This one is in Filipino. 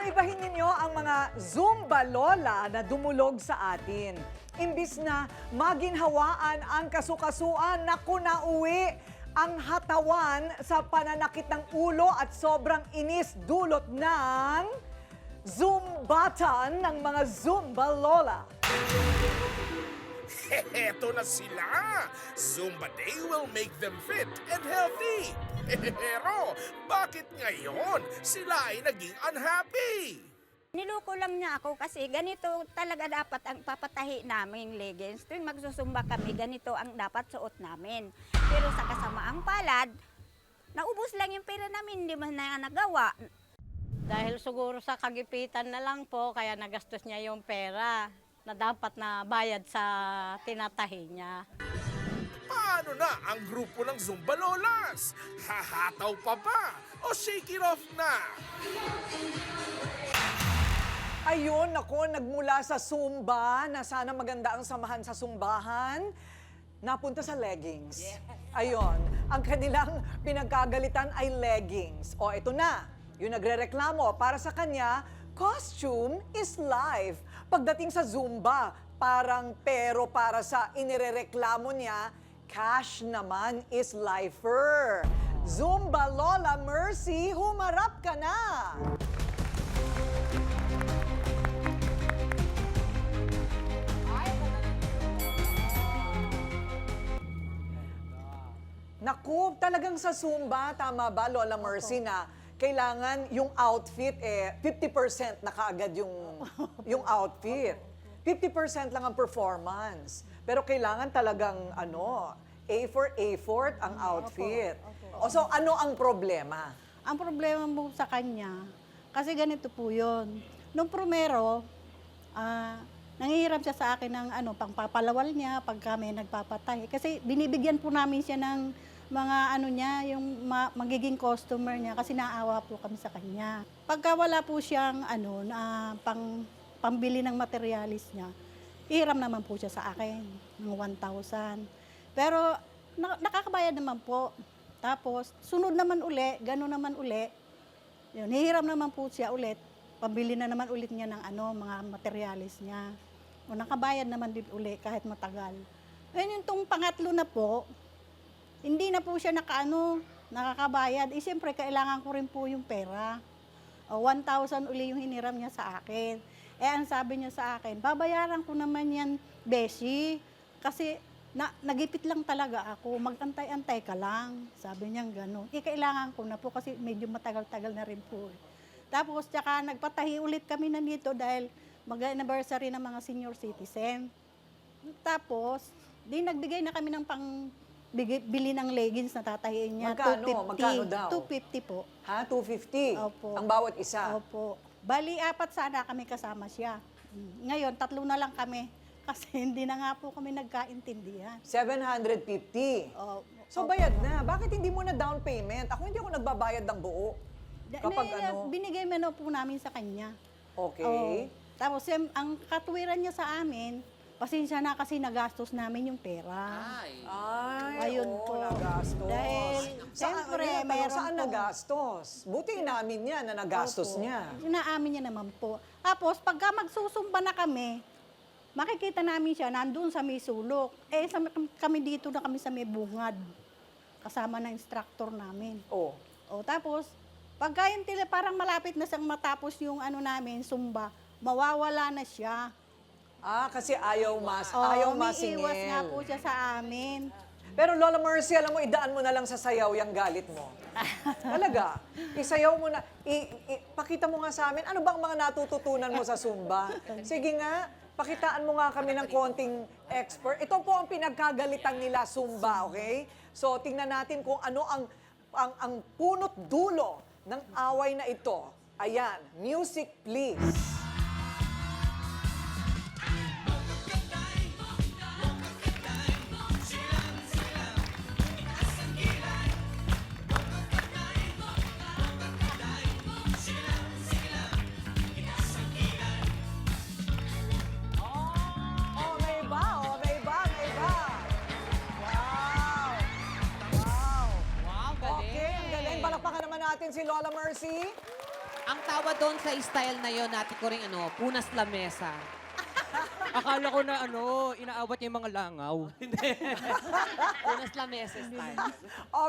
Ibahin ninyo ang mga Zumba Lola na dumulog sa atin. Imbis na maginhawaan ang kasukasuan, naku nauwi ang hatawan sa pananakit ng ulo at sobrang inis dulot ng Zumbatan ng mga Zumba Lola. Eto na sila! Zumba Day will make them fit and healthy! Pero bakit ngayon sila ay naging unhappy? Niloko lang niya ako kasi ganito talaga dapat ang papatahi namin leggings. Tuwing magsusumba kami, ganito ang dapat suot namin. Pero sa kasamaang palad, naubos lang yung pera namin, hindi man na nagawa. Dahil siguro sa kagipitan na lang po, kaya nagastos niya yung pera na dapat na bayad sa tinatahi niya. Paano na ang grupo ng Zumba Lolas? Hahataw pa ba? O shake it off na? Ayun, ako, nagmula sa Zumba na sana maganda ang samahan sa Zumbahan, napunta sa leggings. Ayun, ang kanilang pinagkagalitan ay leggings. O, ito na, yung nagrereklamo para sa kanya, costume is life. Pagdating sa Zumba, parang pero para sa inirereklamo niya, cash naman is lifer. Zumba Lola Mercy, humarap ka na! Naku, talagang sa Zumba, tama ba, Lola Mercy, na kailangan yung outfit, 50% na kaagad yung outfit. 50% lang ang performance. Pero kailangan talagang, A4 ang outfit. O so, ano ang problema? Ang problema mo sa kanya, kasi ganito po yun. Nung primero, nangihiram siya sa akin ng pangpapalawal niya pag kami nagpapatay. Kasi binibigyan po namin siya ng mga yung magiging customer niya kasi naawa po kami sa kanya. Pagka wala po siyang pambili ng materialis niya, hiram naman po siya sa akin ng 1,000. Pero nakakabayad naman po. Tapos sunod naman uli, gano'n naman uli. Yun, hihiram naman po siya ulit. Pambili na naman ulit niya ng mga materialis niya. O nakabayad naman din uli kahit matagal. Ngayon yung tong pangatlo na po, hindi na po siya nakakabayad. Siyempre, kailangan ko rin po yung pera. 1,000 uli yung hiniram niya sa akin. Ang sabi niya sa akin, babayaran ko naman yan, Beshi. Kasi nagipit lang talaga ako, mag-antay-antay ka lang. Sabi niya gano'n. Kailangan ko na po kasi medyo matagal-tagal na rin po. Tapos, tsaka nagpatahi ulit kami nandito dahil mag-anniversary ng mga senior citizen. Tapos, nagbigay na kami ng bili ng leggings na tatahiin niya. Magkano? Magkano daw? 250 po. Ha? 250? Opo. Ang bawat isa? Opo. Bali, 4 sana kami kasama siya. Ngayon, 3 na lang kami. Kasi hindi na nga po kami nagkaintindihan. 750? So bayad na. Bakit hindi mo na down payment? Ako hindi ako nagbabayad ng buo. Kapag Binigay mo na po namin sa kanya. Okay. Tapos, ang katuwiran niya sa amin, pasensya na kasi nagastos namin yung pera. Ay, Ayun oo, po. nagastos. Dahil, siyempre, meron saan po. nagastos? Buti namin niya na nagastos Opo. niya. Inaamin niya naman po. Tapos, pagka magsusumba na kami, makikita namin siya nandun sa may sulok. Kami dito na kami sa may bungad. Kasama ng instructor namin. Tapos, pagka yung parang malapit na siyang matapos yung namin, sumba, mawawala na siya. Kasi ayaw masingil. Umiiwas nga po siya sa amin. Pero Lola Mercy, alam mo, idaan mo na lang sa sayaw yung galit mo. Talaga. Isayaw mo na. Pakita mo nga sa amin, ano bang mga natututunan mo sa Zumba? Sige nga, pakitaan mo nga kami ng konting expert. Ito po ang pinagkagalitan nila Zumba, okay? So, tingnan natin kung ano ang punot dulo ng away na ito. Ayan, music please. Palakpakan naman natin si Lola Mercy. Ang tawag doon sa style na yon, natin ko rin punas lamesa. Akala ko na inaawat niya yung mga langaw. Punas lamesa style.